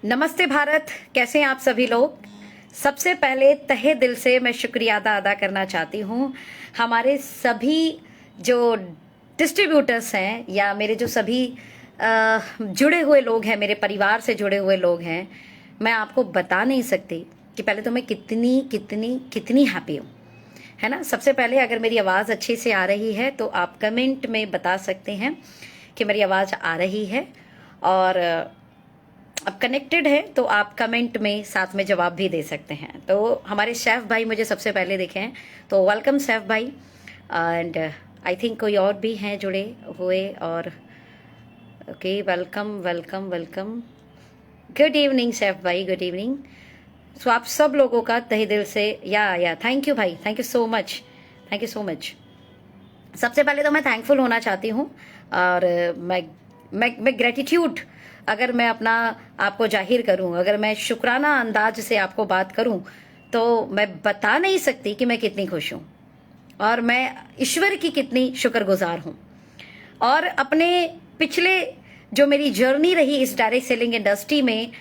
नमस्ते भारत, कैसे हैं आप सभी लोग। सबसे पहले तहे दिल से मैं शुक्रिया अदा करना चाहती हूँ हमारे सभी जो डिस्ट्रीब्यूटर्स हैं या मेरे जो सभी जुड़े हुए लोग हैं, मेरे परिवार से जुड़े हुए लोग हैं। मैं आपको बता नहीं सकती कि पहले तो मैं कितनी कितनी कितनी हैप्पी हूँ, है ना। सबसे पहले अगर मेरी आवाज़ अच्छे से आ रही है तो आप कमेंट में बता सकते हैं कि मेरी आवाज़ आ रही है, और अब कनेक्टेड है तो आप कमेंट में साथ में जवाब भी दे सकते हैं। तो हमारे शेफ भाई मुझे सबसे पहले दिखे हैं, तो वेलकम शेफ भाई। एंड आई थिंक कोई और भी हैं जुड़े हुए, और okay, welcome welcome welcome. Good evening chef भाई, गुड इवनिंग। सो आप सब लोगों का तहे दिल से या थैंक यू भाई, thank you so much, thank you so much. सबसे पहले तो मैं थैंकफुल होना चाहती हूँ, और मैं ग्रेटिट्यूड अगर मैं अपना आपको जाहिर करूं, अगर मैं शुक्राना अंदाज से आपको बात करूं, तो मैं बता नहीं सकती कि मैं कितनी खुश हूं और मैं ईश्वर की कितनी शुक्रगुजार हूं। और अपने पिछले जो मेरी जर्नी रही इस डायरेक्ट सेलिंग इंडस्ट्री में,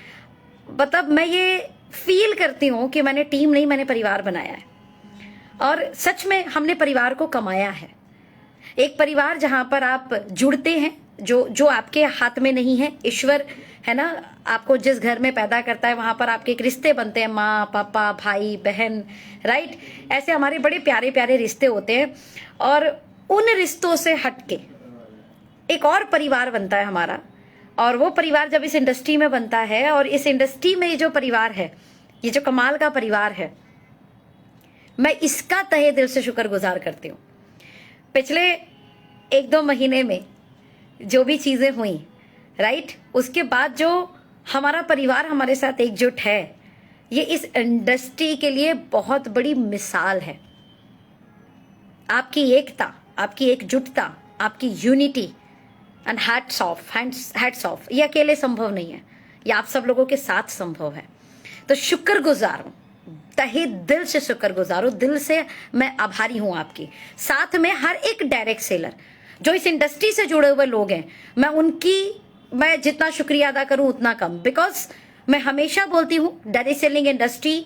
मतलब मैं ये फील करती हूं कि मैंने टीम नहीं, मैंने परिवार बनाया है। और सच में हमने परिवार को कमाया है, एक परिवार जहां पर आप जुड़ते हैं, जो आपके हाथ में नहीं है, ईश्वर है ना, आपको जिस घर में पैदा करता है वहां पर आपके एक रिश्ते बनते हैं, माँ पापा भाई बहन, राइट। ऐसे हमारे बड़े प्यारे प्यारे रिश्ते होते हैं, और उन रिश्तों से हटके एक और परिवार बनता है हमारा। और वो परिवार जब इस इंडस्ट्री में बनता है, और इस इंडस्ट्री में ये जो परिवार है, ये जो कमाल का परिवार है, मैं इसका तहे दिल से शुक्रगुजार करती हूँ। पिछले 1-2 महीने में जो भी चीजें हुई, राइट, उसके बाद जो हमारा परिवार हमारे साथ एकजुट है, ये इस इंडस्ट्री के लिए बहुत बड़ी मिसाल है। आपकी एकता, आपकी एकजुटता, आपकी यूनिटी, एंड हैट्स ऑफ, ये अकेले संभव नहीं है, ये आप सब लोगों के साथ संभव है। तो शुक्रगुजार हूं, तहे दिल से शुक्रगुजार हूं, दिल से मैं आभारी हूं आपकी। साथ में हर एक डायरेक्ट सेलर जो इस इंडस्ट्री से जुड़े हुए लोग हैं, मैं जितना शुक्रिया अदा करूं उतना कम। बिकॉज मैं हमेशा बोलती हूं, डायरेक्ट सेलिंग इंडस्ट्री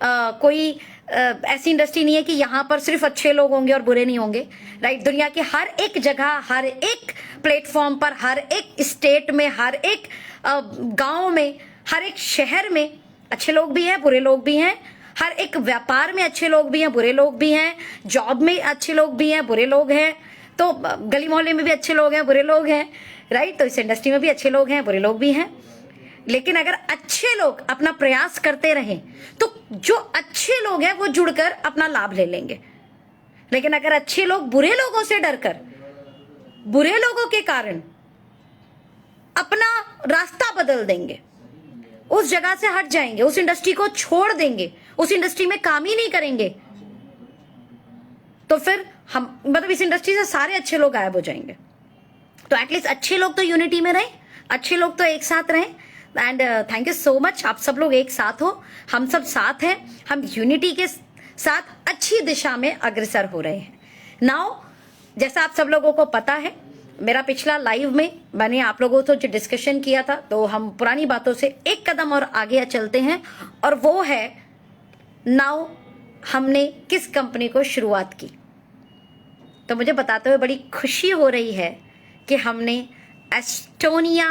कोई ऐसी इंडस्ट्री नहीं है कि यहां पर सिर्फ अच्छे लोग होंगे और बुरे नहीं होंगे, राइट। दुनिया की हर एक जगह, हर एक प्लेटफॉर्म पर, हर एक स्टेट में, हर एक गांव में, हर एक शहर में अच्छे लोग भी हैं, बुरे लोग भी हैं। हर एक व्यापार में अच्छे लोग भी हैं, बुरे लोग भी हैं। जॉब में अच्छे लोग भी हैं, बुरे लोग हैं। तो गली मोहल्ले में भी अच्छे लोग हैं, बुरे लोग हैं, राइट। तो इस इंडस्ट्री में भी अच्छे लोग हैं, बुरे लोग भी हैं। लेकिन अगर अच्छे लोग अपना प्रयास करते रहें तो जो अच्छे लोग हैं वो जुड़कर अपना लाभ ले लेंगे। लेकिन अगर अच्छे लोग बुरे लोगों से डरकर, बुरे लोगों के कारण अपना रास्ता बदल देंगे, उस जगह से हट जाएंगे, उस इंडस्ट्री को छोड़ देंगे, उस इंडस्ट्री में काम ही नहीं करेंगे, तो फिर हम मतलब इस इंडस्ट्री से सारे अच्छे लोग गायब हो जाएंगे। तो एटलीस्ट अच्छे लोग तो यूनिटी में रहें, अच्छे लोग तो एक साथ रहें। And thank you so much, आप सब लोग एक साथ हो, हम सब साथ हैं, हम यूनिटी के साथ अच्छी दिशा में अग्रसर हो रहे हैं। नाउ, जैसा आप सब लोगों को पता है, मेरा पिछला लाइव में मैंने आप लोगों से जो डिस्कशन किया था, तो हम पुरानी बातों से एक कदम और आगे चलते हैं, और वो है नाउ हमने किस कंपनी को शुरुआत की। तो मुझे बताते हुए बड़ी खुशी हो रही है कि हमने एस्टोनिया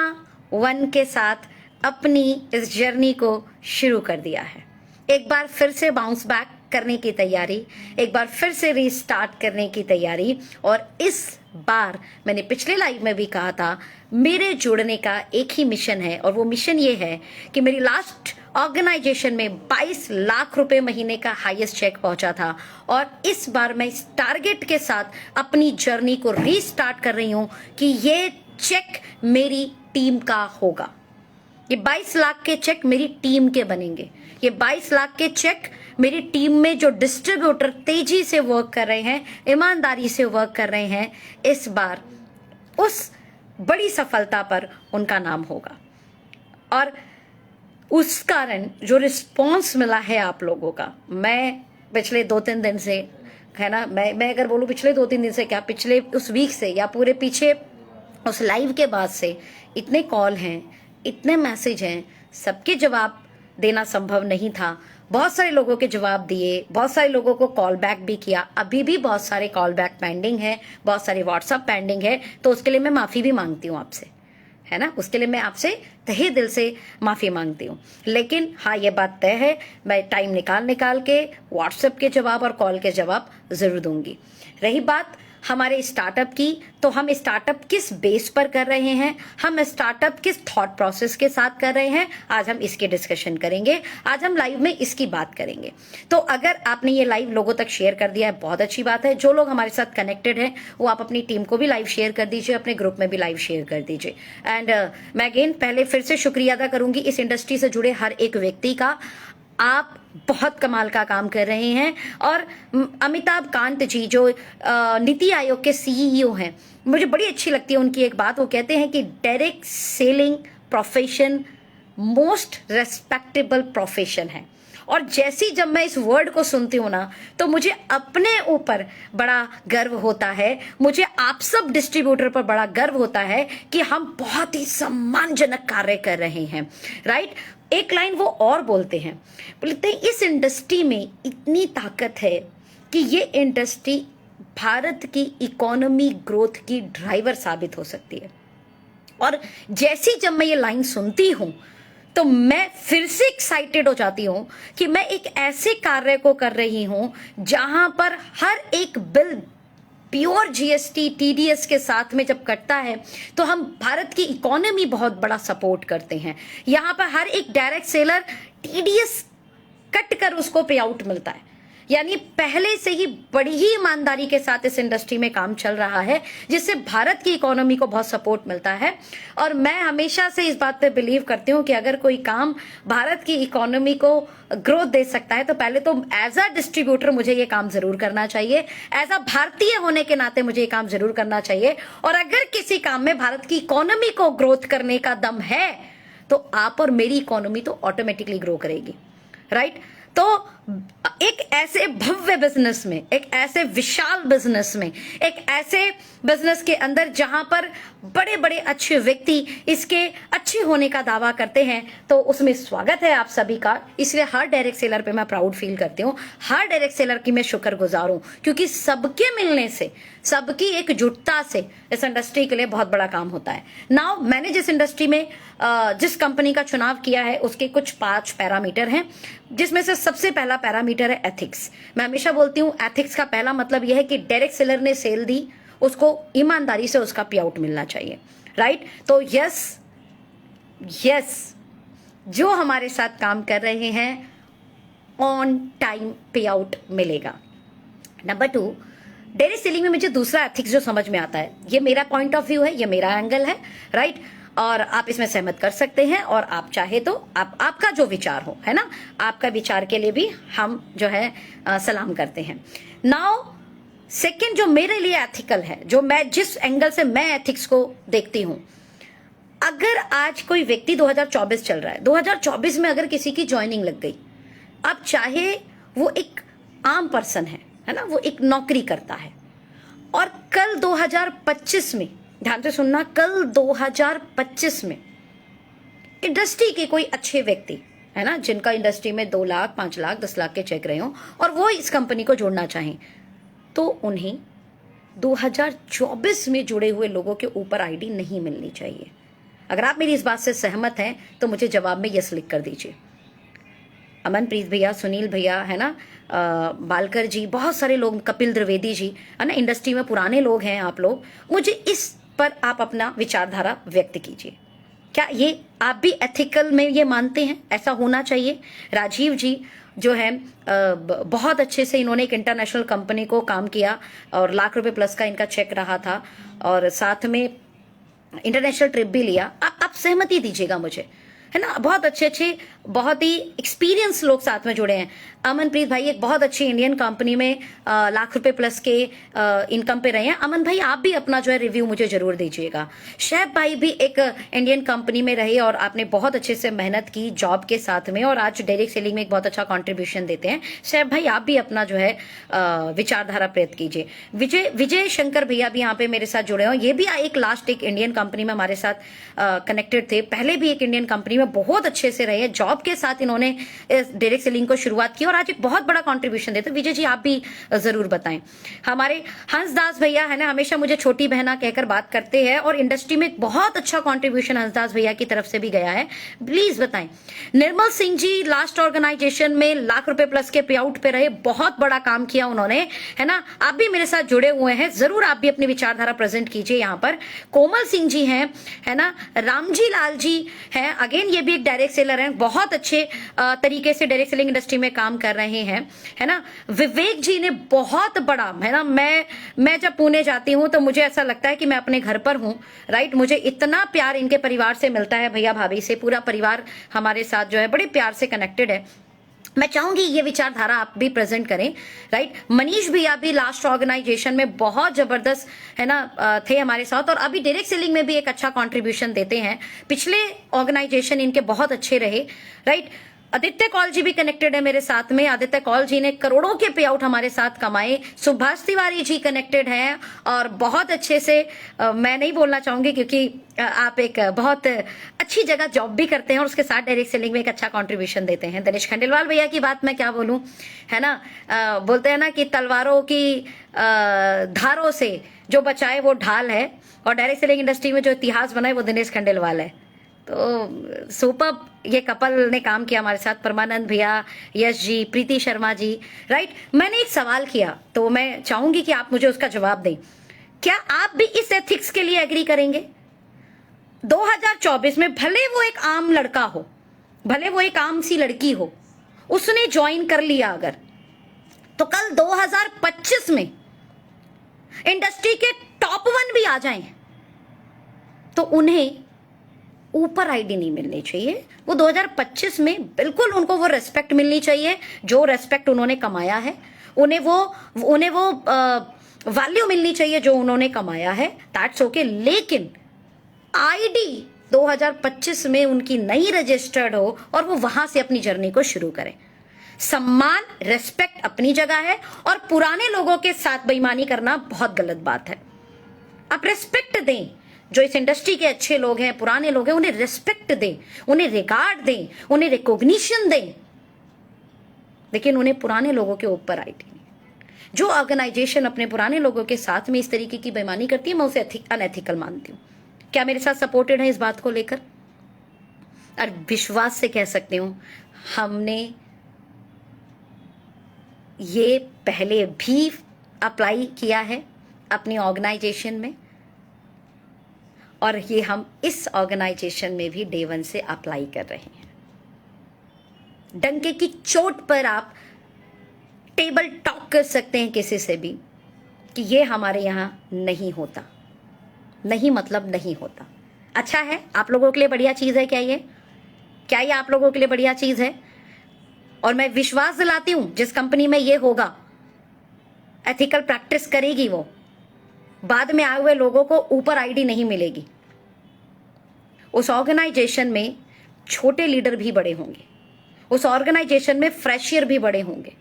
1 के साथ अपनी इस जर्नी को शुरू कर दिया है। एक बार फिर से बाउंस बैक करने की तैयारी, एक बार फिर से रीस्टार्ट करने की तैयारी। और इस बार मैंने पिछले लाइव में भी कहा था, मेरे जुड़ने का एक ही मिशन है, और वो मिशन ये है कि मेरी लास्ट ऑर्गेनाइजेशन में 22 लाख रुपए महीने का हाईएस्ट चेक पहुंचा था, और इस बार मैं इस टारगेट के साथ अपनी जर्नी को रीस्टार्ट कर रही हूं कि ये चेक मेरी टीम का होगा। ये 22 लाख के चेक मेरी टीम के बनेंगे। ये 22 लाख के चेक मेरी टीम में जो डिस्ट्रीब्यूटर तेजी से वर्क कर रहे हैं, ईमानदारी से वर्क कर रहे हैं, इस बार उस बड़ी सफलता पर उनका नाम होगा। और उस कारण जो रिस्पॉन्स मिला है आप लोगों का, मैं पिछले 2-3 दिन से, है ना, मैं अगर बोलूं पिछले 2-3 दिन से क्या, पिछले उस वीक से या पूरे पीछे उस लाइव के बाद से इतने कॉल हैं, इतने मैसेज हैं, सबके जवाब देना संभव नहीं था। बहुत सारे लोगों के जवाब दिए, बहुत सारे लोगों को कॉल बैक भी किया, अभी भी बहुत सारे कॉल बैक पेंडिंग है, बहुत सारे व्हाट्सएप पेंडिंग है, तो उसके लिए मैं माफ़ी भी मांगती हूँ आपसे, है ना। उसके लिए मैं आपसे तहे दिल से माफ़ी मांगती हूँ। लेकिन हाँ, ये बात तय है, मैं टाइम निकाल के व्हाट्सएप के जवाब और कॉल के जवाब ज़रूर दूंगी। रही बात हमारे स्टार्टअप की, तो हम स्टार्टअप किस बेस पर कर रहे हैं, हम स्टार्टअप किस थॉट प्रोसेस के साथ कर रहे हैं, आज हम इसकी डिस्कशन करेंगे। आज हम लाइव में इसकी बात करेंगे। तो अगर आपने ये लाइव लोगों तक शेयर कर दिया है, बहुत अच्छी बात है। जो लोग हमारे साथ कनेक्टेड हैं, वो आप अपनी टीम को भी लाइव शेयर कर दीजिए, अपने ग्रुप में भी लाइव शेयर कर दीजिए। एंड मैं अगेन पहले फिर से शुक्रिया अदा करूंगी इस इंडस्ट्री से जुड़े हर एक व्यक्ति का। आप बहुत कमाल का काम कर रहे हैं। और अमिताभ कांत जी जो नीति आयोग के सीईओ हैं, मुझे बड़ी अच्छी लगती है उनकी एक बात। वो कहते हैं कि direct selling profession most respectable profession है। और जैसी जब मैं इस वर्ड को सुनती हूँ ना, तो मुझे अपने ऊपर बड़ा गर्व होता है, मुझे आप सब डिस्ट्रीब्यूटर पर बड़ा गर्व होता है कि हम बहुत ही सम्मानजनक कार्य कर रहे हैं, राइट। एक लाइन वो और बोलते हैं इस इंडस्ट्री में इतनी ताकत है कि ये इंडस्ट्री भारत की इकोनॉमी ग्रोथ की ड्राइवर साबित हो सकती है। और जैसी जब मैं ये लाइन सुनती हूं, तो मैं फिर से एक्साइटेड हो जाती हूं कि मैं एक ऐसे कार्य को कर रही हूं जहां पर हर एक बिल प्योर जीएसटी टीडीएस के साथ में जब कटता है, तो हम भारत की इकोनॉमी बहुत बड़ा सपोर्ट करते हैं। यहां पर हर एक डायरेक्ट सेलर टीडीएस कट कर उसको पे आउट मिलता है। यानी पहले से ही बड़ी ही ईमानदारी के साथ इस इंडस्ट्री में काम चल रहा है, जिससे भारत की इकोनॉमी को बहुत सपोर्ट मिलता है। और मैं हमेशा से इस बात पे बिलीव करती हूँ कि अगर कोई काम भारत की इकोनॉमी को ग्रोथ दे सकता है, तो पहले तो एज अ डिस्ट्रीब्यूटर मुझे ये काम जरूर करना चाहिए, एज अ भारतीय होने के नाते मुझे ये काम जरूर करना चाहिए। और अगर किसी काम में भारत की इकोनॉमी को ग्रोथ करने का दम है, तो आप और मेरी इकोनॉमी तो ऑटोमेटिकली ग्रो करेगी, राइट। तो एक ऐसे भव्य बिजनेस में, एक ऐसे विशाल बिजनेस में, एक ऐसे बिजनेस के अंदर जहां पर बड़े बड़े अच्छे व्यक्ति इसके अच्छे होने का दावा करते हैं, तो उसमें स्वागत है आप सभी का। इसलिए हर डायरेक्ट सेलर पे मैं प्राउड फील करती हूँ, हर डायरेक्ट सेलर की मैं शुक्रगुजार हूं, क्योंकि सबके मिलने से, सबकी एकजुटता से इस इंडस्ट्री के लिए बहुत बड़ा काम होता है। नाउ मैंने जिस इंडस्ट्री में जिस कंपनी का चुनाव किया है, उसके कुछ 5 पैरामीटर हैं, जिसमें से सबसे पहला पैरामीटर है एथिक्स। मैं हमेशा बोलती हूँ एथिक्स का पहला मतलब यह है कि डायरेक्ट सेलर ने सेल दी, उसको ईमानदारी से उसका पे आउट मिलना चाहिए, राइट। तो यस जो हमारे साथ काम कर रहे हैं ऑन टाइम पे आउट मिलेगा। नंबर 2, डायरेक्ट सेलिंग में मुझे दूसरा एथिक्स जो समझ में आता है, ये मेरा पॉइंट ऑफ व्यू है, ये मेरा एंगल है, राइट। और आप इसमें सहमत कर सकते हैं, और आप चाहे तो आपका जो विचार हो, है ना, आपका विचार के लिए भी हम जो है सलाम करते हैं। नाउ सेकंड जो मेरे लिए एथिकल है, जो मैं जिस एंगल से मैं एथिक्स को देखती हूं, अगर आज कोई व्यक्ति 2024 चल रहा है, 2024 में अगर किसी की ज्वाइनिंग लग गई, अब चाहे वो एक आम पर्सन है ना, वो एक नौकरी करता है, और कल 2025 में, ध्यान से सुनना, कल 2025 में इंडस्ट्री के कोई अच्छे व्यक्ति है ना, जिनका इंडस्ट्री में 2 लाख 5 लाख 10 लाख के चेक रहे हो, और वो इस कंपनी को जोड़ना चाहें, तो उन्हें 2024 में जुड़े हुए लोगों के ऊपर आईडी नहीं मिलनी चाहिए। अगर आप मेरी इस बात से सहमत हैं, तो मुझे जवाब में यस लिख कर दीजिए। अमनप्रीत भैया, सुनील भैया, है ना, बालकर जी, बहुत सारे लोग, कपिल द्विवेदी जी, है ना, इंडस्ट्री में पुराने लोग हैं आप लोग, मुझे इस पर आप अपना विचारधारा व्यक्त कीजिए। क्या ये आप भी एथिकल में ये मानते हैं ऐसा होना चाहिए? राजीव जी जो है बहुत अच्छे से इन्होंने एक इंटरनेशनल कंपनी को काम किया, और लाख रुपए प्लस का इनका चेक रहा था, और साथ में इंटरनेशनल ट्रिप भी लिया। आप सहमति दीजिएगा मुझे, है ना, बहुत अच्छे बहुत ही एक्सपीरियंस लोग साथ में जुड़े हैं। अमनप्रीत भाई एक बहुत अच्छी इंडियन कंपनी में लाख रुपए प्लस के इनकम पे रहे हैं। अमन भाई आप भी अपना जो है रिव्यू मुझे जरूर दीजिएगा। शैब भाई भी एक इंडियन कंपनी में रहे, और आपने बहुत अच्छे से मेहनत की जॉब के साथ में, और आज डायरेक्ट सेलिंग में एक बहुत अच्छा कॉन्ट्रीब्यूशन देते हैं। शैब भाई आप भी अपना जो है विचारधारा प्रयत्न कीजिए। विजय शंकर भैया भी यहाँ पे मेरे साथ जुड़े हो, ये भी एक इंडियन कंपनी में हमारे साथ कनेक्टेड थे, पहले भी एक इंडियन कंपनी में में बहुत अच्छे से रहे हैं, जॉब के साथ इन्होंने डायरेक्ट सेलिंग को शुरुआत की और आज एक बहुत बड़ा कंट्रीब्यूशन देते। विजय जी आप भी जरूर बताएं। हमारे हंसदास भैया है ना, हमेशा मुझे छोटी बहना कहकर बात करते हैं और इंडस्ट्री में एक बहुत अच्छा कंट्रीब्यूशन हंसदास भैया की तरफ से भी गया है, प्लीज बताएं। निर्मल सिंह जी लास्ट ऑर्गेनाइजेशन में लाख रुपए प्लस के पे आउट पे रहे, बहुत बड़ा काम किया उन्होंने, है ना। आप भी मेरे साथ जुड़े हुए हैं, जरूर आप भी अपनी विचारधारा प्रेजेंट कीजिए यहाँ पर। कोमल सिंह जी हैं, है ना, रामजी लाल जी हैं, अगेन ये भी एक डायरेक्ट सेलर हैं, बहुत अच्छे तरीके से डायरेक्ट सेलिंग इंडस्ट्री में काम कर रहे हैं, है ना। विवेक जी ने बहुत बड़ा, है ना, मैं जब पुणे जाती हूँ तो मुझे ऐसा लगता है कि मैं अपने घर पर हूँ, राइट। मुझे इतना प्यार इनके परिवार से मिलता है, भैया भाभी से, पूरा परिवार हमारे साथ जो है बड़े प्यार से कनेक्टेड है। मैं चाहूंगी ये विचारधारा आप भी प्रेजेंट करें, राइट। मनीष भैया भी लास्ट ऑर्गेनाइजेशन में बहुत जबरदस्त, है ना, थे हमारे साथ और अभी डायरेक्ट सेलिंग में भी एक अच्छा कंट्रीब्यूशन देते हैं। पिछले ऑर्गेनाइजेशन इनके बहुत अच्छे रहे, राइट। आदित्य कौल जी भी कनेक्टेड है मेरे साथ में, आदित्य कौल जी ने करोड़ों के पे आउट हमारे साथ कमाए। सुभाष तिवारी जी कनेक्टेड हैं और बहुत अच्छे से, मैं नहीं बोलना चाहूंगी क्योंकि आप एक बहुत अच्छी जगह जॉब भी करते हैं और उसके साथ डायरेक्ट सेलिंग में एक अच्छा कंट्रीब्यूशन देते हैं। दिनेश खंडेलवाल भैया की बात मैं क्या बोलूं, है ना, बोलते हैं ना कि तलवारों की धारों से जो बचाए वो ढाल है, और डायरेक्ट सेलिंग इंडस्ट्री में जो इतिहास बना है वो दिनेश खंडेलवाल है। तो सुपर ये कपल ने काम किया हमारे साथ, परमानंद भैया, यश जी, प्रीति शर्मा जी, राइट। मैंने एक सवाल किया तो मैं चाहूंगी कि आप मुझे उसका जवाब दें। क्या आप भी इस एथिक्स के लिए एग्री करेंगे? 2024 में भले वो एक आम लड़का हो, भले वो एक आम सी लड़की हो, उसने ज्वाइन कर लिया अगर, तो कल 2025 में इंडस्ट्री के टॉप 1 भी आ जाएं तो उन्हें ऊपर आईडी नहीं मिलनी चाहिए। वो 2025 में बिल्कुल उनको वो रेस्पेक्ट मिलनी चाहिए जो रेस्पेक्ट उन्होंने कमाया है, उन्हें वो वैल्यू मिलनी चाहिए जो उन्होंने कमाया है, दैट्स ओके। लेकिन आईडी 2025 में उनकी नई रजिस्टर्ड हो और वो वहां से अपनी जर्नी को शुरू करें। सम्मान, रेस्पेक्ट अपनी जगह है और पुराने लोगों के साथ बेईमानी करना बहुत गलत बात है। आप रेस्पेक्ट दें, जो इस इंडस्ट्री के अच्छे लोग हैं, पुराने लोग हैं, उन्हें रेस्पेक्ट दें, उन्हें रिगार्ड दें, उन्हें रिकॉग्निशन दें, लेकिन उन्हें पुराने लोगों के ऊपर आईडी नहीं। जो ऑर्गेनाइजेशन अपने पुराने लोगों के साथ में इस तरीके की बेईमानी करती है, मैं उसे अनएथिकल मानती हूँ। क्या मेरे साथ सपोर्टेड है इस बात को लेकर? और विश्वास से कह सकती हूँ, हमने ये पहले भी अप्लाई किया है अपनी ऑर्गेनाइजेशन में और ये हम इस ऑर्गेनाइजेशन में भी डे 1 से अप्लाई कर रहे हैं। डंके की चोट पर आप टेबल टॉक कर सकते हैं किसी से भी कि ये हमारे यहाँ नहीं होता, नहीं मतलब नहीं होता। अच्छा है, आप लोगों के लिए बढ़िया चीज़ है क्या ये आप लोगों के लिए बढ़िया चीज़ है? और मैं विश्वास दिलाती हूँ जिस कंपनी में ये होगा, एथिकल प्रैक्टिस करेगी, वो बाद में आए हुए लोगों को ऊपर आईडी नहीं मिलेगी। उस ऑर्गेनाइजेशन में छोटे लीडर भी बड़े होंगे, उस ऑर्गेनाइजेशन में फ्रेशियर भी बड़े होंगे।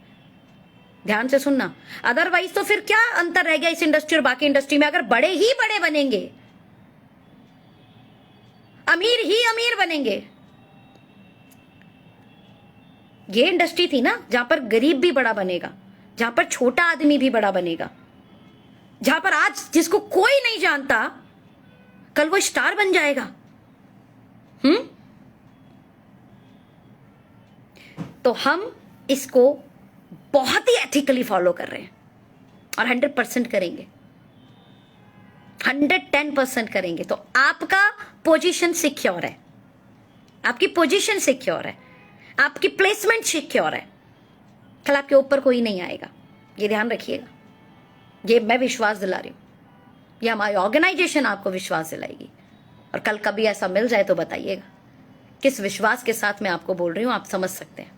ध्यान से सुनना, अदरवाइज तो फिर क्या अंतर रह गया इस इंडस्ट्री और बाकी इंडस्ट्री में? अगर बड़े ही बड़े बनेंगे, अमीर ही अमीर बनेंगे। ये इंडस्ट्री थी ना जहां पर गरीब भी बड़ा बनेगा, जहां पर छोटा आदमी भी बड़ा बनेगा, जहां पर आज जिसको कोई नहीं जानता कल वो स्टार बन जाएगा। तो हम इसको बहुत ही एथिकली फॉलो कर रहे हैं और 100% करेंगे, 110% करेंगे। तो आपका पोजीशन सिक्योर है, आपकी पोजीशन सिक्योर है, आपकी प्लेसमेंट सिक्योर है। कल आपके ऊपर कोई नहीं आएगा, ये ध्यान रखिएगा। ये मैं विश्वास दिला रही हूं, ये हमारी ऑर्गेनाइजेशन आपको विश्वास दिलाएगी। और कल कभी ऐसा मिल जाए तो बताइएगा किस विश्वास के साथ मैं आपको बोल रही हूं, आप समझ सकते हैं।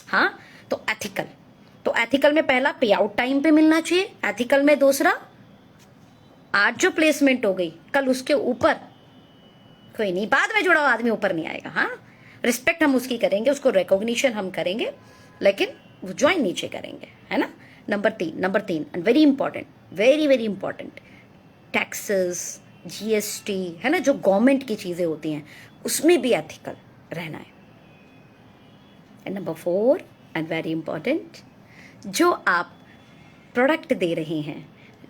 हाँ, तो एथिकल में पहला पे आउट टाइम पे मिलना चाहिए, एथिकल में दूसरा आज जो प्लेसमेंट हो गई कल उसके ऊपर कोई नहीं, बाद में जुड़ा हुआ आदमी ऊपर नहीं आएगा। हाँ, रिस्पेक्ट हम उसकी करेंगे, उसको रिकॉग्निशन हम करेंगे, लेकिन वो ज्वाइन नीचे करेंगे, है ना। नंबर तीन and very important, very important, taxes, GST, है ना, जो गवर्नमेंट की चीजें होती हैं उसमें भी एथिकल, रहना है। And number 4 and very important, जो आप प्रोडक्ट दे रहे हैं,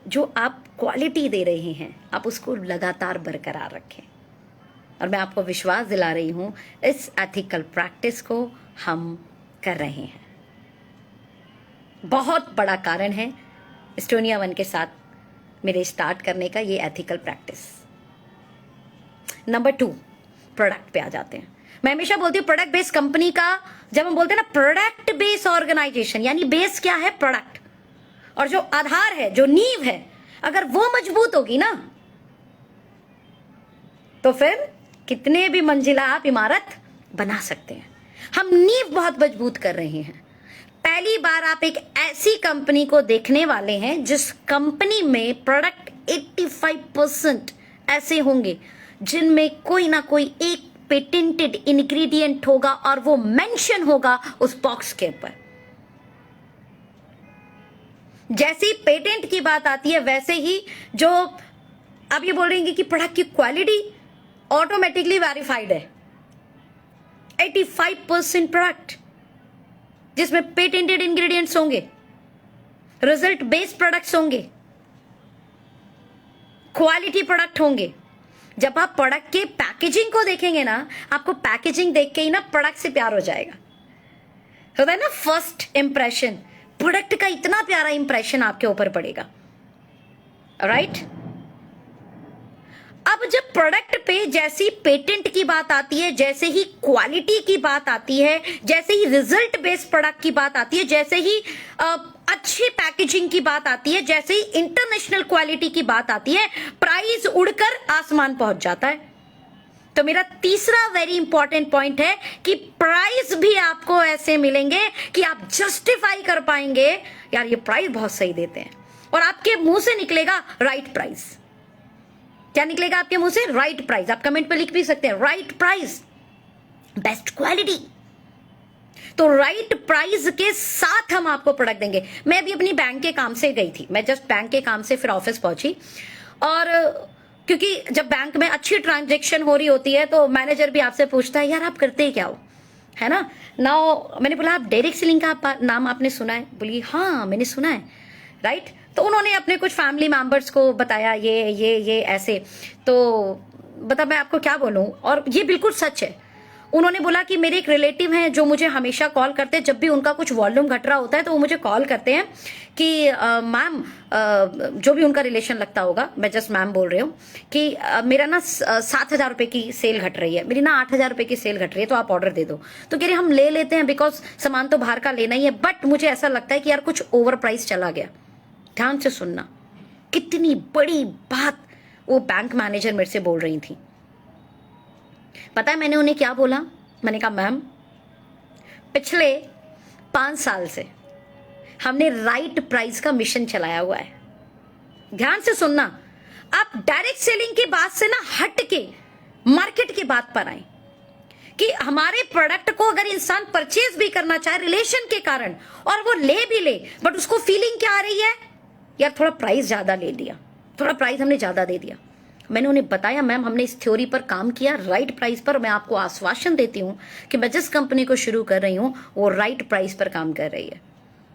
जो आप क्वालिटी दे रहे हैं, आप उसको लगातार बरकरार रखें। और मैं आपको विश्वास दिला रही हूँ इस एथिकल प्रैक्टिस को हम कर रहे हैं। बहुत बड़ा कारण है एस्टोनिया वन के साथ मेरे स्टार्ट करने का ये एथिकल प्रैक्टिस। नंबर 2, प्रोडक्ट पे आ जाते हैं। मैं हमेशा बोलती हूँ प्रोडक्ट बेस्ड कंपनी का, जब हम बोलते हैं ना प्रोडक्ट बेस्ड ऑर्गेनाइजेशन, यानी बेस क्या है? प्रोडक्ट। और जो आधार है, जो नींव है, अगर वो मजबूत होगी ना, तो फिर कितने भी मंजिला आप इमारत बना सकते हैं। हम नींव बहुत मजबूत कर रहे हैं। पहली बार आप एक ऐसी कंपनी को देखने वाले हैं जिस कंपनी में प्रोडक्ट 85% ऐसे होंगे जिनमें कोई ना कोई एक पेटेंटेड इंग्रेडिएंट होगा और वो मेंशन होगा उस बॉक्स के ऊपर। जैसे ही पेटेंट की बात आती है, वैसे ही जो आप ये बोल रहे हैं कि प्रोडक्ट की क्वालिटी ऑटोमेटिकली वेरीफाइड है। 85% प्रोडक्ट जिसमें पेटेंटेड इंग्रेडिएंट्स होंगे, रिजल्ट बेस्ड प्रोडक्ट्स होंगे, क्वालिटी प्रोडक्ट होंगे। जब आप प्रोडक्ट के पैकेजिंग को देखेंगे ना, आपको पैकेजिंग देख के ही ना प्रोडक्ट से प्यार हो जाएगा। होता है ना फर्स्ट इंप्रेशन, प्रोडक्ट का इतना प्यारा इंप्रेशन आपके ऊपर पड़ेगा। राइट? अब जब प्रोडक्ट पे जैसी पेटेंट की बात आती है, जैसे ही क्वालिटी की बात आती है, जैसे ही रिजल्ट बेस्ड प्रोडक्ट की बात आती है, जैसे ही अच्छी पैकेजिंग की बात आती है, जैसे ही इंटरनेशनल क्वालिटी की बात आती है, प्राइस उड़कर आसमान पहुंच जाता है। तो मेरा तीसरा वेरी इंपॉर्टेंट पॉइंट है कि प्राइस भी आपको ऐसे मिलेंगे कि आप जस्टिफाई कर पाएंगे, यार ये प्राइस बहुत सही देते हैं, और आपके मुंह से निकलेगा राइट प्राइस। क्या निकलेगा आपके मुंह से? Right price. आप कमेंट पे लिख भी सकते हैं राइट प्राइस, बेस्ट क्वालिटी। तो राइट प्राइस के साथ हम आपको प्रोडक्ट देंगे। मैं अभी अपनी बैंक के काम से गई थी, मैं जस्ट बैंक के काम से फिर ऑफिस पहुंची, और क्योंकि जब बैंक में अच्छी ट्रांजेक्शन हो रही होती है तो मैनेजर भी आपसे पूछता है यार आप करते क्या हो, है ना। नाउ मैंने बोला आप डायरेक्ट सेलिंग का नाम आपने सुना है? बोली हाँ मैंने सुना है। राइट? तो उन्होंने अपने कुछ फैमिली मेंबर्स को बताया ये ऐसे। तो बता मैं आपको क्या बोलूं, और ये बिल्कुल सच है। उन्होंने बोला कि मेरे एक रिलेटिव हैं जो मुझे हमेशा कॉल करते हैं, जब भी उनका कुछ वॉल्यूम घट रहा होता है तो वो मुझे कॉल करते हैं कि मैम, जो भी उनका रिलेशन लगता होगा, मैं जस्ट मैम बोल रही हूँ कि मेरा ना 7,000 रुपए की सेल घट रही है, मेरी ना 8,000 रुपए की सेल घट रही है, तो आप ऑर्डर दे दो। तो कह रहे हम ले लेते हैं बिकॉज सामान तो बाहर का लेना ही है, बट मुझे ऐसा लगता है कि यार कुछ ओवर प्राइस चला गया। ध्यान से सुनना, कितनी बड़ी बात वो बैंक मैनेजर मेरे से बोल रही थी। पता है मैंने उन्हें क्या बोला? मैंने कहा मैम, पिछले 5 साल से हमने राइट प्राइस का मिशन चलाया हुआ है। ध्यान से सुनना, आप डायरेक्ट सेलिंग की बात से ना हट के मार्केट की बात पर आए कि हमारे प्रोडक्ट को अगर इंसान परचेज भी करना चाहे रिलेशन के कारण, और वो ले भी ले, बट उसको फीलिंग क्या आ रही है, यार थोड़ा प्राइस ज्यादा ले लिया, थोड़ा प्राइस हमने ज्यादा दे दिया। मैंने उन्हें बताया मैम हमने इस थ्योरी पर काम किया, राइट प्राइस पर। मैं आपको आश्वासन देती हूं कि मैं जिस कंपनी को शुरू कर रही हूं वो राइट प्राइस पर काम कर रही है।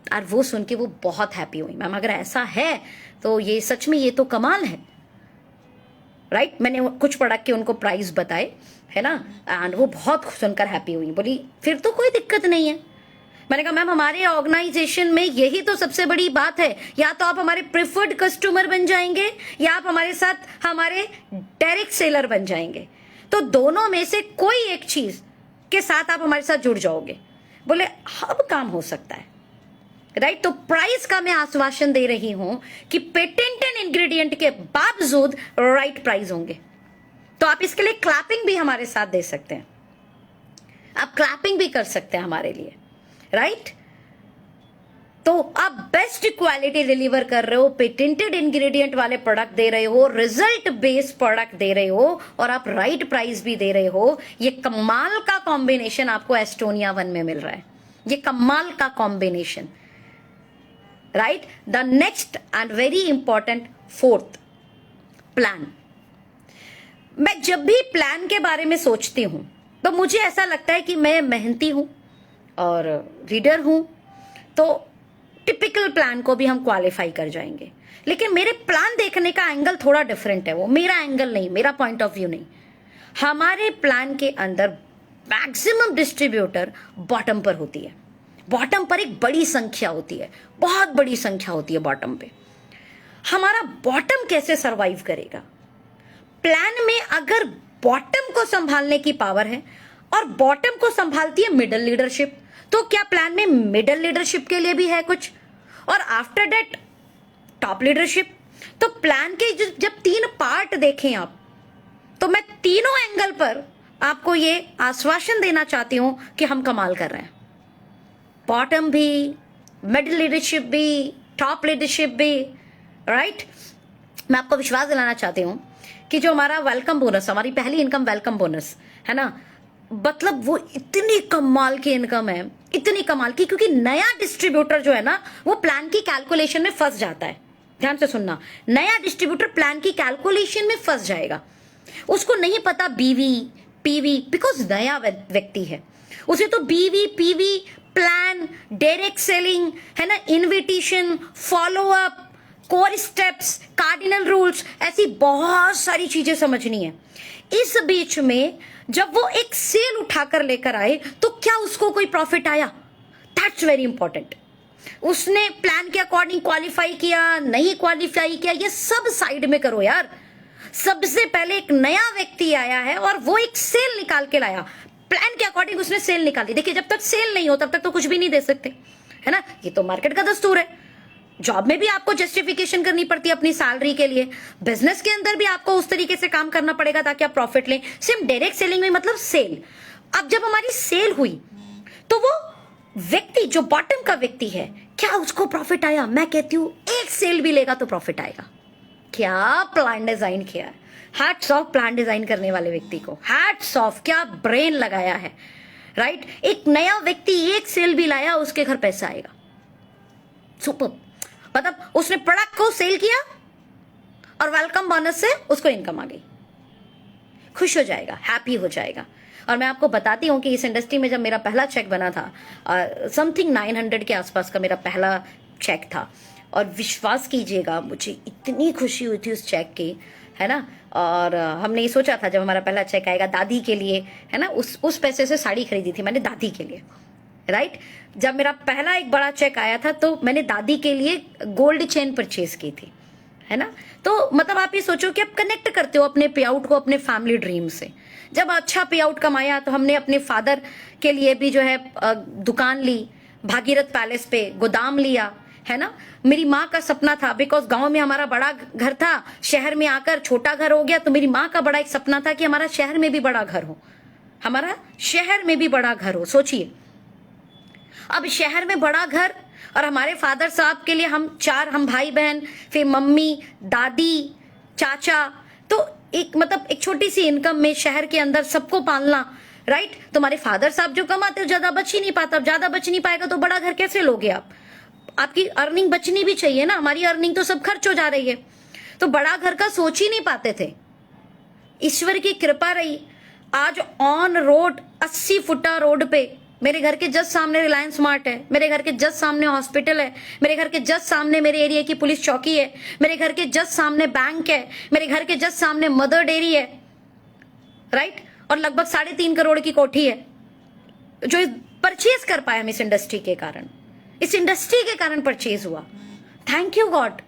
और वो सुन के वो बहुत हैप्पी हुई, मैम अगर ऐसा है तो ये सच में ये तो कमाल है। राइट? मैंने कुछ प्रोडक्ट के उनको प्राइस बताए, है ना, एंड वो बहुत सुनकर हैप्पी हुई। बोली फिर तो कोई दिक्कत नहीं है। मैंने कहा मैम हमारे ऑर्गेनाइजेशन में यही तो सबसे बड़ी बात है, या तो आप हमारे प्रिफर्ड कस्टमर बन जाएंगे या आप हमारे साथ हमारे डायरेक्ट सेलर बन जाएंगे, तो दोनों में से कोई एक चीज के साथ आप हमारे साथ जुड़ जाओगे। बोले अब काम हो सकता है। राइट? तो प्राइस का मैं आश्वासन दे रही हूं कि पेटेंटेड इंग्रेडिएंट के बावजूद राइट प्राइस होंगे। तो आप इसके लिए क्लैपिंग भी हमारे साथ दे सकते हैं, आप क्लैपिंग भी कर सकते हैं हमारे लिए। राइट? तो आप बेस्ट क्वालिटी डिलीवर कर रहे हो, पेटेंटेड इंग्रेडिएंट वाले प्रोडक्ट दे रहे हो, रिजल्ट बेस्ड प्रोडक्ट दे रहे हो, और आप राइट प्राइस भी दे रहे हो। ये कमाल का कॉम्बिनेशन आपको एस्टोनिया वन में मिल रहा है, ये कमाल का combination. Right? The next and very important fourth, plan. मैं जब भी प्लान के बारे में सोचती हूं, तो मुझे ऐसा लगता है कि मैं मेहनती हूं और रीडर हूं, तो टिपिकल प्लान को भी हम क्वालिफाई कर जाएंगे। लेकिन मेरे प्लान देखने का एंगल थोड़ा डिफरेंट है, वो मेरा एंगल नहीं, मेरा पॉइंट ऑफ व्यू नहीं। हमारे प्लान के अंदर मैक्सिमम डिस्ट्रीब्यूटर बॉटम पर होती है। बॉटम पर एक बड़ी संख्या होती है, बहुत बड़ी संख्या होती है बॉटम पे। हमारा बॉटम कैसे सरवाइव करेगा? प्लान में अगर बॉटम को संभालने की पावर है और बॉटम को संभालती है मिडल लीडरशिप, तो क्या प्लान में मिडल लीडरशिप के लिए भी है कुछ, और आफ्टर दैट टॉप लीडरशिप? तो प्लान के जब 3 पार्ट देखें आप, तो मैं तीनों एंगल पर आपको ये आश्वासन देना चाहती हूं कि हम कमाल कर रहे हैं। बॉटम भी, मिडिल लीडरशिप भी, टॉप लीडरशिप भी, राइट। मैं आपको विश्वास दिलाना चाहती हूं कि जो हमारा वेलकम बोनस, हमारी पहली इनकम वेलकम बोनस है ना, मतलब वो इतनी कमाल की इनकम है, इतनी कमाल की, क्योंकि नया डिस्ट्रीब्यूटर जो है ना वो प्लान की कैलकुलेशन में फंस जाता है। ध्यान से सुनना, नया डिस्ट्रीब्यूटर प्लान की कैलकुलेशन में फंस जाएगा। उसको नहीं पता बीवी पीवी, बिकॉज नया व्यक्ति है, उसे तो बीवी पीवी, प्लान, डायरेक्ट सेलिंग है ना, invitation, follow up, core steps, cardinal rules, ऐसी बहुत सारी चीजें समझनी है। इस बीच में जब वो एक सेल उठाकर लेकर आए तो क्या उसको कोई प्रॉफिट आया? That's very important. उसने प्लान के अकॉर्डिंग क्वालिफाई किया, नहीं क्वालिफाई किया, ये सब साइड में करो यार। सबसे पहले एक नया व्यक्ति आया है और वो एक सेल निकाल के लाया, प्लान के अकॉर्डिंग उसने सेल निकाली। देखिए, जब तक सेल नहीं हो तब तक तो कुछ भी नहीं दे सकते, है ना, ये तो मार्केट का दस्तूर है। जॉब में भी आपको जस्टिफिकेशन करनी पड़ती है अपनी सैलरी के लिए, बिजनेस के अंदर भी आपको उस तरीके से काम करना पड़ेगा ताकि आप प्रॉफिट लें। सेम डायरेक्ट सेलिंग में मतलब सेल। अब जब हमारी सेल हुई तो वो व्यक्ति जो बॉटम का व्यक्ति है, क्या उसको प्रॉफिट आया? मैं कहती हूं एक सेल भी लेगा तो प्रॉफिट आएगा। क्या प्लान डिजाइन किया है, हैट्स ऑफ प्लान डिजाइन करने वाले व्यक्ति को, हैट्स ऑफ, क्या ब्रेन लगाया है, राइट। एक नया व्यक्ति एक सेल भी लाया, उसके घर पैसा आएगा। सुपर। मतलब उसने प्रोडक्ट को सेल किया और वेलकम बोनस से उसको इनकम आ गई, खुश हो जाएगा, हैप्पी हो जाएगा। और मैं आपको बताती हूँ कि इस इंडस्ट्री में जब मेरा पहला चेक बना था, समथिंग 900 के आसपास का मेरा पहला चेक था, और विश्वास कीजिएगा मुझे इतनी खुशी हुई थी उस चेक की, है ना। और हमने ये सोचा था जब हमारा पहला चेक आएगा दादी के लिए, है ना, उस पैसे से साड़ी खरीदी थी मैंने दादी के लिए, राइट। जब मेरा पहला एक बड़ा चेक आया था तो मैंने दादी के लिए गोल्ड चेन परचेज की थी, है ना। तो मतलब आप ये सोचो कि आप कनेक्ट करते हो अपने पे आउट को अपने फैमिली ड्रीम से। जब अच्छा पे आउट कमाया तो हमने अपने फादर के लिए भी जो है दुकान ली, भागीरथ पैलेस पे गोदाम लिया, है ना। मेरी माँ का सपना था, बिकॉज गांव में हमारा बड़ा घर था, शहर में आकर छोटा घर हो गया, तो मेरी माँ का बड़ा एक सपना था कि हमारा शहर में भी बड़ा घर हो, हमारा शहर में भी बड़ा घर हो। सोचिए, अब शहर में बड़ा घर, और हमारे फादर साहब के लिए हम भाई बहन, फिर मम्मी, दादी, चाचा, तो एक छोटी सी इनकम में शहर के अंदर सबको पालना, राइट। तुम्हारे फादर साहब जो कमाते हो ज्यादा बच ही नहीं पाता, ज्यादा बच नहीं पाएगा तो बड़ा घर कैसे लोगे आप? आपकी अर्निंग बचनी भी चाहिए ना, हमारी अर्निंग तो सब खर्च हो जा रही है, तो बड़ा घर का सोच ही नहीं पाते थे। ईश्वर की कृपा रही, आज ऑन रोड 80 फुटा रोड पे मेरे घर के जस्ट सामने रिलायंस मार्ट है, मेरे घर के जस्ट सामने हॉस्पिटल है, मेरे घर के जस्ट सामने मेरे एरिया की पुलिस चौकी है, मेरे घर के जस्ट सामने बैंक है, मेरे घर के जस्ट सामने मदर डेयरी है, राइट। और लगभग 3.5 करोड़ की कोठी है जो परचेज कर पाए हम इस इंडस्ट्री के कारण, इस इंडस्ट्री के कारण परचेज हुआ। Thank you God.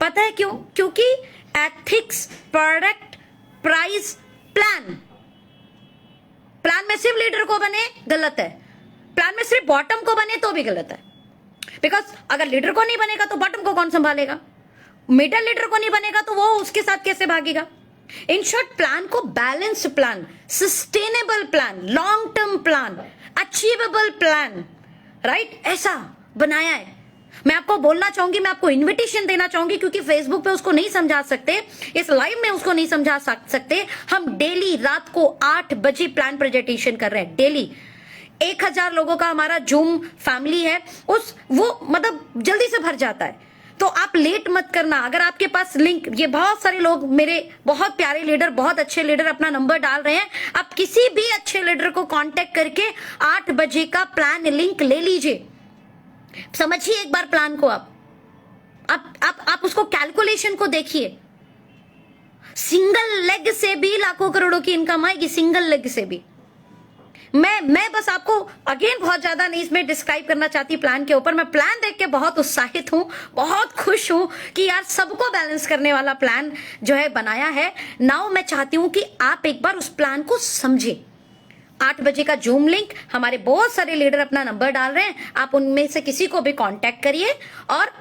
पता है क्यों? क्योंकि ethics, product, price, plan. Plan में सिर्फ लीडर को बने गलत है, प्लान में सिर्फ बॉटम को बने तो भी गलत है। बिकॉज अगर लीडर को नहीं बनेगा तो बॉटम को कौन संभालेगा? मिडल लीडर को नहीं बनेगा तो वो उसके साथ कैसे भागेगा? इन शॉर्ट, प्लान को balance plan, sustainable plan, long term plan, achievable plan, right, ऐसा बनाया है। मैं आपको बोलना चाहूंगी, मैं आपको इनविटेशन देना चाहूंगी, क्योंकि फेसबुक पे उसको नहीं समझा सकते, इस लाइव में उसको नहीं समझा सकते। हम डेली रात को 8 बजे प्लान प्रेजेंटेशन कर रहे हैं, डेली। 1000 लोगों का हमारा जूम फैमिली है, वो मतलब जल्दी से भर जाता है। तो आप लेट मत करना। अगर आपके पास लिंक, ये बहुत सारे लोग, मेरे बहुत प्यारे लीडर, बहुत अच्छे लीडर अपना नंबर डाल रहे हैं। आप किसी भी अच्छे लीडर को कांटेक्ट करके 8 बजे का प्लान लिंक ले लीजिए। समझिए एक बार प्लान को। आप उसको कैलकुलेशन को देखिए। सिंगल लेग से भी लाखों करोड़ों की इनकम आएगी, सिंगल लेग से भी। मैं बस आपको अगेन बहुत ज्यादा नहीं इसमें डिस्क्राइब करना चाहती प्लान के ऊपर। मैं प्लान देख के बहुत उत्साहित हूं, बहुत खुश हूं कि यार सबको बैलेंस करने वाला प्लान जो है बनाया है। नाउ मैं चाहती हूं कि आप एक बार उस प्लान को समझें। 8 बजे का जूम लिंक, हमारे बहुत सारे लीडर अपना नंबर डाल रहे हैं, आप उनमें से किसी को भी कांटेक्ट करिए और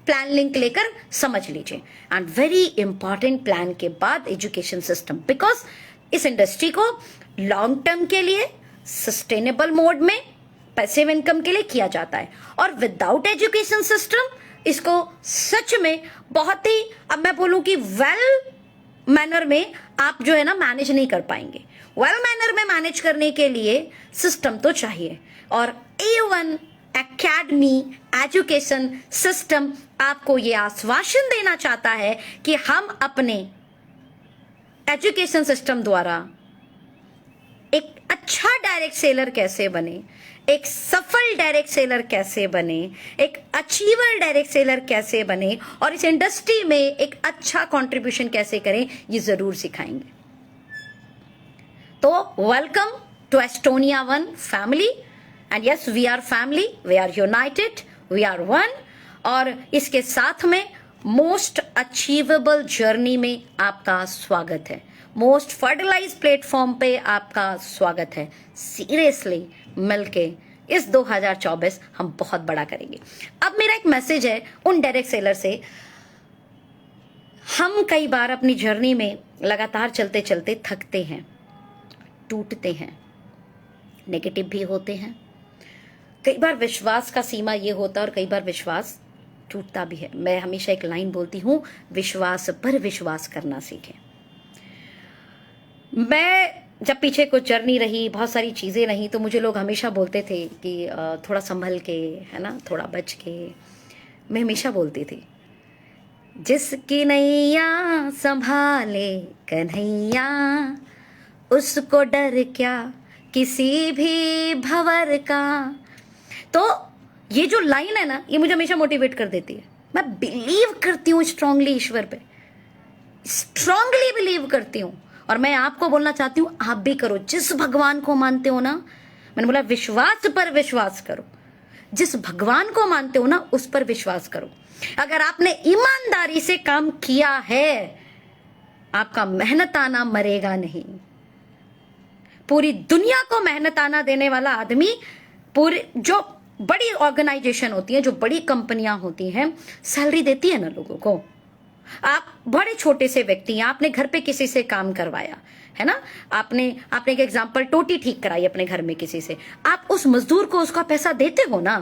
प्लान लिंक लेकर समझ लीजिए। एंड वेरी इंपॉर्टेंट, प्लान के बाद एजुकेशन सिस्टम, बिकॉज इस इंडस्ट्री को लॉन्ग टर्म के लिए सस्टेनेबल मोड में पैसिव इनकम के लिए किया जाता है, और विदाउट एजुकेशन सिस्टम इसको सच में बहुत ही, अब मैं बोलूं कि वेल मैनर में आप जो है ना मैनेज नहीं कर पाएंगे। वेल मैनर में मैनेज करने के लिए सिस्टम तो चाहिए, और A1 एकेडमी एजुकेशन सिस्टम आपको ये आश्वासन देना चाहता है कि हम अपने एजुकेशन सिस्टम द्वारा एक अच्छा डायरेक्ट सेलर कैसे बने, एक सफल डायरेक्ट सेलर कैसे बने, एक अचीवर डायरेक्ट सेलर कैसे बने, और इस इंडस्ट्री में एक अच्छा कंट्रीब्यूशन कैसे करें, ये जरूर सिखाएंगे। तो welcome to Estonia one family, and yes we are family, we are united, we are one. और इसके साथ में मोस्ट अचीवेबल जर्नी में आपका स्वागत है, मोस्ट फर्टिलाइज प्लेटफॉर्म पे आपका स्वागत है। सीरियसली मिलके इस 2024 हम बहुत बड़ा करेंगे। अब मेरा एक मैसेज है उन डायरेक्ट सेलर से। हम कई बार अपनी जर्नी में लगातार चलते चलते थकते हैं, टूटते हैं, नेगेटिव भी होते हैं। कई बार विश्वास का सीमा ये होता है और कई बार विश्वास टूटता भी है। मैं हमेशा एक लाइन बोलती हूं, विश्वास पर विश्वास करना सीखें। मैं जब पीछे कुछ जर्नी रही, बहुत सारी चीजें रही, तो मुझे लोग हमेशा बोलते थे कि थोड़ा संभल के, है ना, थोड़ा बच के। मैं हमेशा बोलती थी, जिसकी नैया संभाले कन्हैया, उसको डर क्या किसी भी भंवर का। तो ये जो लाइन है ना, ये मुझे हमेशा मोटिवेट कर देती है। मैं बिलीव करती हूँ स्ट्रांगली ईश्वर पे, स्ट्रांगली बिलीव करती हूँ, और मैं आपको बोलना चाहती हूँ आप भी करो। जिस भगवान को मानते हो ना, मैंने बोला विश्वास पर विश्वास करो, जिस भगवान को मानते हो ना उस पर विश्वास करो। अगर आपने ईमानदारी से काम किया है, आपका मेहनताना मरेगा नहीं। पूरी दुनिया को मेहनताना देने वाला आदमी, पूरी जो बड़ी ऑर्गेनाइजेशन होती है, जो बड़ी कंपनियां होती हैं, सैलरी देती है ना लोगों को। आप बड़े छोटे से व्यक्ति हैं, आपने घर पे किसी से काम करवाया है ना, आपने एक एग्जांपल टोटी ठीक कराई अपने घर में किसी से, आप उस मजदूर को उसका पैसा देते हो ना।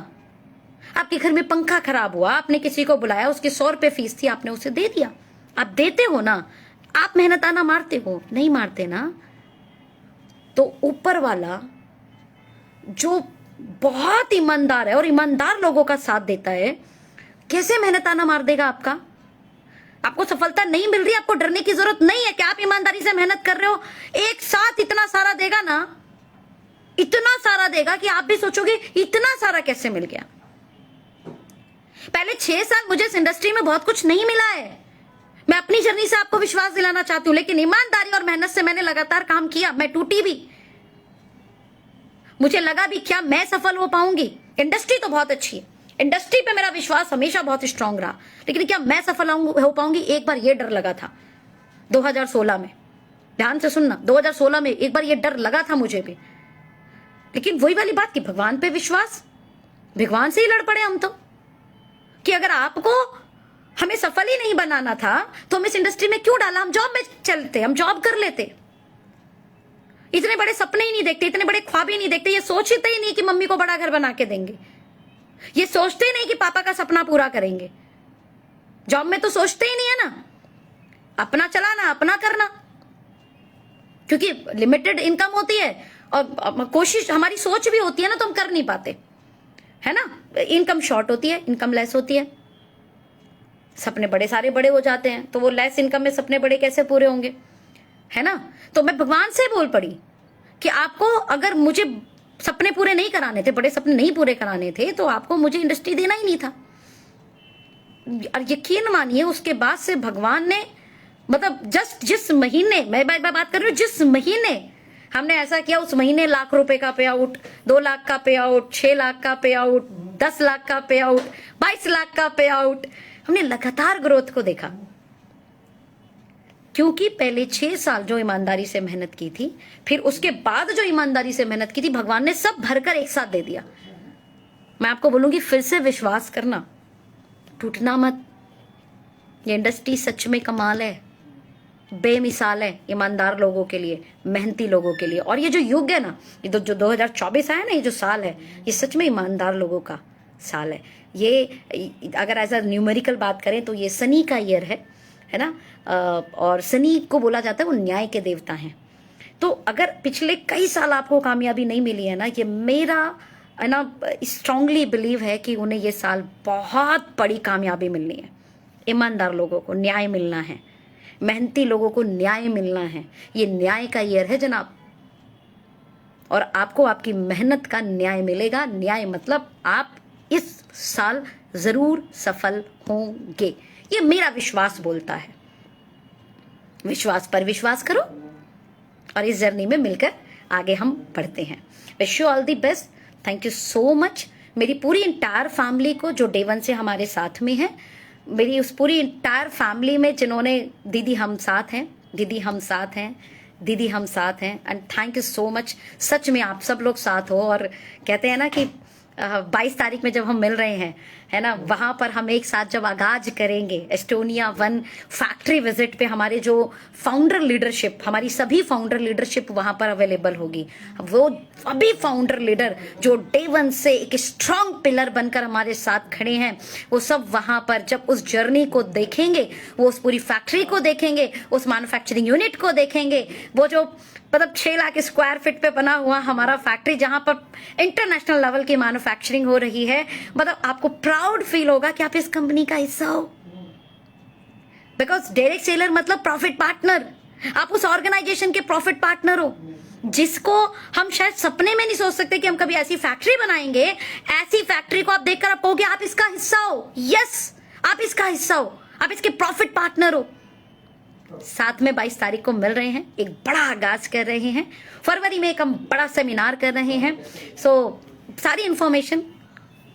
आपके घर में पंखा खराब हुआ, आपने किसी को बुलाया, उसकी 100 रुपए फीस थी, आपने उसे दे दिया, आप देते हो ना। आप मेहनताना मारते हो? नहीं मारते ना। तो ऊपर वाला जो बहुत ईमानदार है और ईमानदार लोगों का साथ देता है, कैसे मेहनताना मार देगा आपका? आपको सफलता नहीं मिल रही, आपको डरने की जरूरत नहीं है कि आप ईमानदारी से मेहनत कर रहे हो। एक साथ इतना सारा देगा ना, इतना सारा देगा कि आप भी सोचोगे इतना सारा कैसे मिल गया। पहले 6 साल मुझे इस इंडस्ट्री में बहुत कुछ नहीं मिला है। मैं अपनी जर्नी से आपको विश्वास दिलाना चाहती हूं, लेकिन ईमानदारी और मेहनत से मैंने लगातार काम किया। मैं टूटी भी, मुझे लगा भी क्या मैं सफल हो पाऊंगी। इंडस्ट्री तो बहुत अच्छी है, इंडस्ट्री पे मेरा विश्वास हमेशा बहुत स्ट्रांग रहा, लेकिन क्या मैं सफल हो पाऊंगी, एक बार ये डर लगा था 2016 में। ध्यान से सुनना, 2016 में एक बार ये डर लगा था मुझे भी। लेकिन वही वाली बात कि भगवान पे विश्वास, भगवान से ही लड़ पड़े हम तो, कि अगर आपको हमें सफल ही नहीं बनाना था तो हम इस इंडस्ट्री में क्यों डाला। हम जॉब में चलते, हम जॉब कर लेते। इतने बड़े सपने ही नहीं देखते, इतने बड़े ख्वाब ही नहीं देखते, ये सोचते ही नहीं कि मम्मी को बड़ा घर बना के देंगे, ये सोचते ही नहीं कि पापा का सपना पूरा करेंगे। जॉब में तो सोचते ही नहीं है ना, अपना चलाना, अपना करना, क्योंकि लिमिटेड इनकम होती है और कोशिश हमारी सोच भी होती है ना, तो हम कर नहीं पाते, है ना। इनकम शॉर्ट होती है, इनकम लेस होती है। सपने बड़े सारे बड़े हो जाते हैं, तो वो लेस इनकम में सपने बड़े कैसे पूरे होंगे, है ना। तो मैं भगवान से बोल पड़ी कि आपको अगर मुझे सपने पूरे नहीं कराने थे, बड़े सपने नहीं पूरे कराने थे, तो आपको मुझे इंडस्ट्री देना ही नहीं था। और यकीन मानिए उसके बाद से भगवान ने, मतलब जस्ट जिस महीने मैं बात कर रही हूँ, जिस महीने हमने ऐसा किया, उस महीने लाख रुपए का पे आउट, 2 लाख का पे आउट, 6 लाख का पे आउट, 10 लाख का पे आउट, 22 लाख का पे आउट, हमने लगातार ग्रोथ को देखा। क्योंकि पहले 6 साल जो ईमानदारी से मेहनत की थी, फिर उसके बाद जो ईमानदारी से मेहनत की थी, भगवान ने सब भरकर एक साथ दे दिया। मैं आपको बोलूंगी फिर से विश्वास करना, टूटना मत। ये इंडस्ट्री सच में कमाल है, बेमिसाल है ईमानदार लोगों के लिए, मेहनती लोगों के लिए। और ये जो युग है ना, ये जो 2024 आया ना, ये जो साल है, ये सच में ईमानदार लोगों का साल है। ये अगर एज अ न्यूमेरिकल बात करें तो ये शनि का ईयर है ना। और शनि को बोला जाता है वो न्याय के देवता हैं। तो अगर पिछले कई साल आपको कामयाबी नहीं मिली है ना, ये मेरा है ना स्ट्रांगली बिलीव है कि उन्हें ये साल बहुत बड़ी कामयाबी मिलनी है। ईमानदार लोगों को न्याय मिलना है, मेहनती लोगों को न्याय मिलना है। ये न्याय का ईयर है जनाब, और आपको आपकी मेहनत का न्याय मिलेगा। न्याय मतलब आप इस साल जरूर सफल होंगे, ये मेरा विश्वास बोलता है। विश्वास पर विश्वास करो और इस जर्नी में मिलकर आगे हम बढ़ते हैं। Wish you all the best, thank you so much. मेरी पूरी इंटायर फैमिली को जो डे 1 से हमारे साथ में है, मेरी उस पूरी इंटायर फैमिली में जिन्होंने दीदी हम साथ हैं, दीदी हम साथ हैं, दीदी हम साथ हैं, and thank you so much. सच में आप सब लोग साथ हो। और कहते हैं ना कि 22 तारीख में जब हम मिल रहे हैं, है ना, वहां पर हम एक साथ जब आगाज करेंगे एस्टोनिया 1 फैक्ट्री विजिट पे, हमारे जो फाउंडर लीडरशिप, हमारी सभी फाउंडर लीडरशिप वहां पर अवेलेबल होगी। वो सभी फाउंडर लीडर जो डे 1 से एक स्ट्रांग पिलर बनकर हमारे साथ खड़े हैं, वो सब वहां पर जब उस जर्नी को देखेंगे, वो उस पूरी फैक्ट्री को देखेंगे, उस मैन्युफैक्चरिंग यूनिट को देखेंगे, वो जो मतलब 6 लाख स्क्वायर फीट पे बना हुआ हमारा फैक्ट्री, जहां पर इंटरनेशनल लेवल की मैन्युफैक्चरिंग हो रही है, मतलब आपको प्राउड फील होगा कि आप इस कंपनी का हिस्सा हो। बिकॉज डायरेक्ट सेलर मतलब प्रॉफिट पार्टनर, आप उस ऑर्गेनाइजेशन के प्रॉफिट पार्टनर हो, जिसको हम शायद सपने में नहीं सोच सकते कि हम कभी ऐसी फैक्ट्री बनाएंगे। ऐसी फैक्ट्री को आप देखकर आप कहोगे आप इसका हिस्सा हो। यस, आप इसका हिस्सा हो, आप इसके प्रॉफिट पार्टनर हो। साथ में 22 तारीख को मिल रहे हैं, एक बड़ा आगाज कर रहे हैं। फरवरी में एक हम बड़ा सेमिनार कर रहे हैं। सारी इंफॉर्मेशन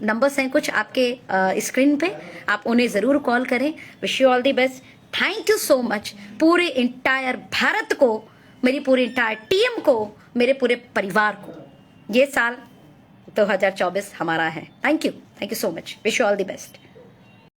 नंबर्स हैं कुछ आपके स्क्रीन पे, आप उन्हें जरूर कॉल करें। Wish you all the best, thank you so much. पूरे इंटायर भारत को, मेरी पूरी इंटायर टीम को, मेरे पूरे परिवार को, ये साल 2024 हमारा है। Thank you so much. Wish you all the best.